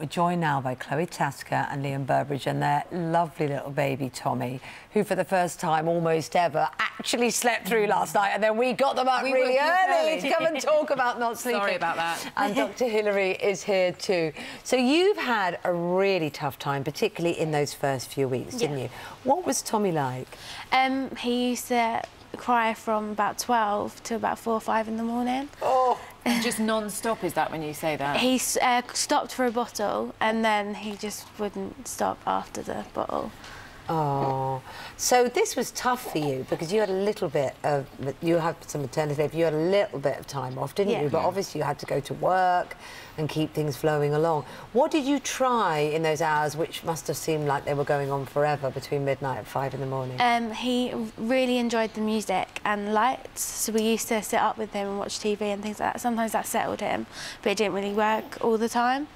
We're joined now by Chloe Tasker and Liam Burbridge and their lovely little baby Tommy, who for the first time almost ever actually slept through last night, and then we got them up really early to come and talk about not sleeping. Sorry about that. And Dr. Hilary is here too. So you've had a really tough time, particularly in those first few weeks, didn't you? What was Tommy like? He used to cry from about 12 to about 4 or 5 in the morning. Oh. And just non-stop, is that when you say that? He stopped for a bottle and then he just wouldn't stop after the bottle. Oh, so this was tough for you because you had a little bit of, you had some maternity leave, you had a little bit of time off, didn't you? But obviously you had to go to work and keep things flowing along. What did you try in those hours, which must have seemed like they were going on forever, between midnight and 5 in the morning? He really enjoyed the music and lights, so we used to sit up with him and watch TV and things like that. Sometimes that settled him, but it didn't really work all the time.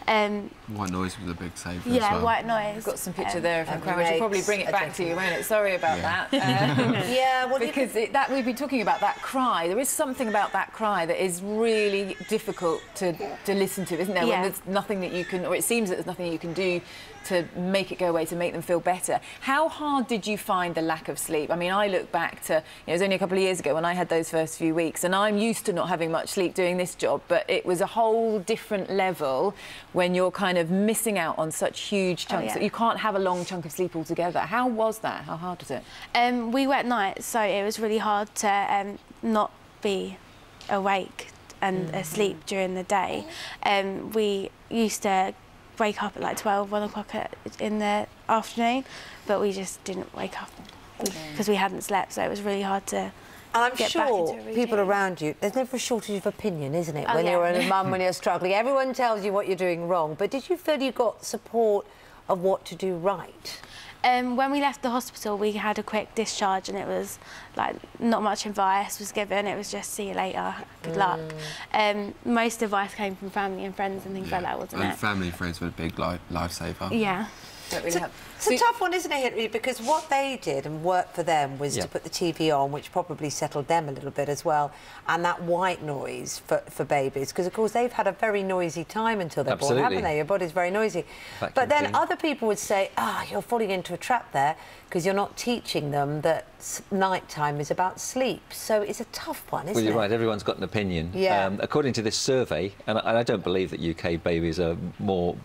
White noise was a big saver as well. Yeah, white noise. I've got some picture there of him crying. We should probably bring it back to you, won't it? Sorry about that. Yeah, well, because that we've been talking about that cry. There is something about that cry that is really difficult to listen to, isn't there? Yeah. When there's nothing that you can, or it seems that there's nothing you can do to make it go away, to make them feel better. How hard did you find the lack of sleep? I mean, I look back to, it was only a couple of years ago when I had those first few weeks, and I'm used to not having much sleep doing this job, but it was a whole different level when you're kind of missing out on such huge chunks that you can't have a long chunk of sleep altogether. How was that? How hard was it? We worked nights, so it was really hard to not be awake and asleep during the day. We used to wake up at like 12, 1 o'clock in the afternoon, but we just didn't wake up because we hadn't slept, so it was really hard to get back into a routine. People around you, there's never a shortage of opinion, isn't it? When you're a mum, when you're struggling, everyone tells you what you're doing wrong, but did you feel you got support of what to do right? When we left the hospital, we had a quick discharge and it was like not much advice was given. It was just see you later, good luck. Most advice came from family and friends and things like that, wasn't it? Family and friends were a big lifesaver. Yeah. It's a tough one, isn't it, Hilary? Because what they did and worked for them was to put the TV on, which probably settled them a little bit as well, and that white noise for babies, because, of course, they've had a very noisy time until they're born, haven't they? Your body's very noisy. But then other people would say, you're falling into a trap there because you're not teaching them that night time is about sleep. So it's a tough one, isn't it? Well, you're right. Everyone's got an opinion. Yeah. According to this survey, and I don't believe that UK babies are more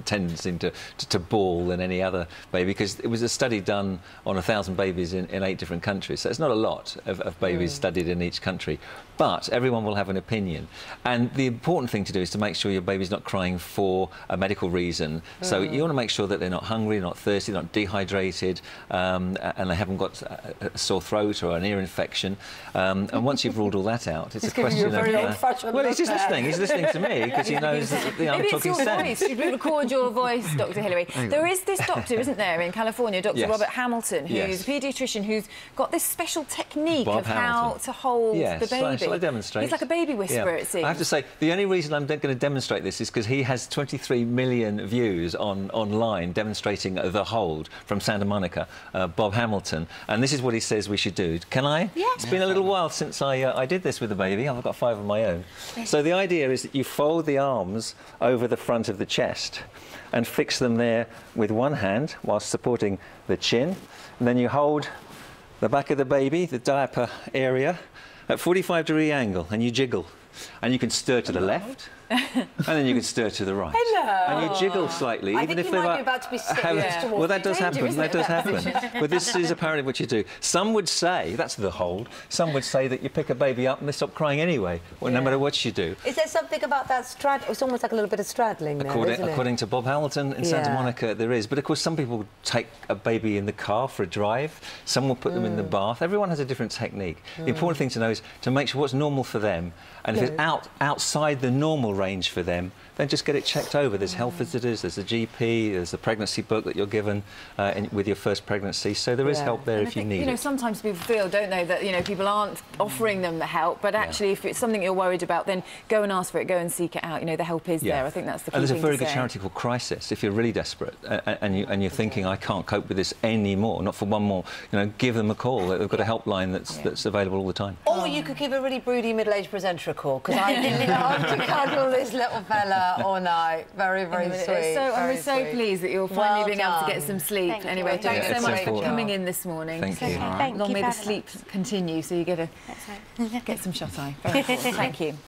tendency to bawl than any other baby, because it was a study done on 1,000 babies in 8 different countries. So it's not a lot of babies studied in each country. But everyone will have an opinion. And the important thing to do is to make sure your baby's not crying for a medical reason. So you want to make sure that they're not hungry, not thirsty, not dehydrated, and they haven't got a sore throat or an ear infection. And once you've ruled all that out, it's a question of... well, he's just listening. He's listening to me because he knows that I'm talking sense. Maybe it's your voice. Should we record your voice, Dr. Hilary? There is this doctor, isn't there, in California, Dr. Robert Hamilton, who's a paediatrician who's got this special technique of how to hold the baby. Shall I demonstrate? He's like a baby whisperer, it seems. I have to say, the only reason I'm going to demonstrate this is because he has 23 million views online demonstrating the hold from Santa Monica, Bob Hamilton, and this is what he says we should do. Can I? Yeah. It's been a little while since I did this with the baby. I've got 5 of my own. So the idea is that you fold the arms over the front of the chest and fix them there with one hand whilst supporting the chin, and then you hold the back of the baby, the diaper area, at 45-degree angle, and you jiggle, and you can stir to the left, and then you can stir to the right. And you jiggle slightly, I even think if you they're might be about to be serious. well, that does happen. That does happen. But this is apparently what you do. Some would say that's the hold. Some would say that you pick a baby up and they stop crying anyway, well, no matter what you do. Is there something about that straddling? It's almost like a little bit of straddling there, isn't it? According to Bob Hamilton in Santa Monica, there is. But of course, some people take a baby in the car for a drive. Some will put them in the bath. Everyone has a different technique. The important thing to know is to make sure what's normal for them, and if it's outside the normal range for them, then just get it checked over. There's health visitors, there's a GP, there's the pregnancy book that you're given with your first pregnancy. So there is help there if you need it. You know, sometimes people feel, don't they, that, you know, people aren't offering them the help, but actually if it's something you're worried about, then go and ask for it, go and seek it out. You know, the help is there. I think that's the key thing to say. And there's a very good charity called Crisis. If you're really desperate and you're thinking, I can't cope with this anymore, not for one more, you know, give them a call. They've got a helpline that's available all the time. Or you could give a really broody middle-aged presenter a call, because I didn't know how to cuddle fondle this little fella all night. Very, very sweet. We're so pleased that you're finally being able to get some sleep. Thank anyway, thanks so much for coming in this morning. Thank you. Thank you. Long may the sleep continue, so you get some shut eye. Very important. Thank you.